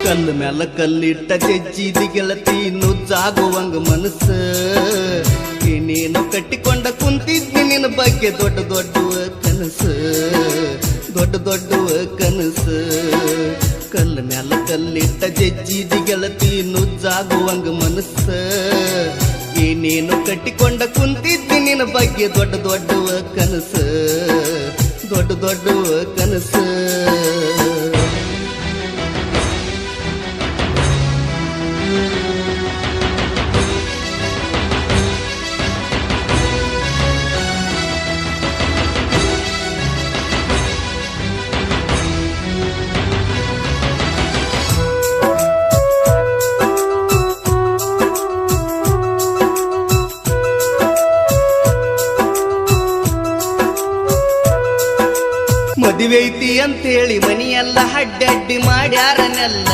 ಕಲ್ಲು ಮ್ಯಾಲ ಕಲ್ಲಿಟ್ಟ ಜಜ್ಜಿದಿ ಗೆಳತಿ ನುಜ್ಜಾಗುವಂಗ ಮನಸ್ಸ ನೀನು ಕಟ್ಟಿಕೊಂಡ ಕುಂತಿದ್ದಿ ನಿನ್ನ ಬಗ್ಗೆ ದೊಡ್ಡ ದೊಡ್ಡ ಕನಸು ದೊಡ್ಡ ದೊಡ್ಡ ಕನಸು ಕಲ್ಲು ಮ್ಯಾಲ ಕಲ್ಲಿಟ್ಟ ಜಜ್ಜಿದಿ ಗೆಳತಿ ನುಜ್ಜಾಗುವಂಗ ಮನಸ್ಸ ನೀನು ಕಟ್ಟಿಕೊಂಡ ಕುಂತಿದ್ದಿ ನಿನ್ನ ಬಗ್ಗೆ ದೊಡ್ಡ ದೊಡ್ಡ ಕನಸು ದೊಡ್ಡ ದೊಡ್ಡ ಕನಸು ಮದುವೆ ಐತಿ ಅಂತೇಳಿ ಮನಿಯೆಲ್ಲ ಅಡ್ಡಡ್ಡಿ ಮಾಡ್ಯಾರನೆಲ್ಲ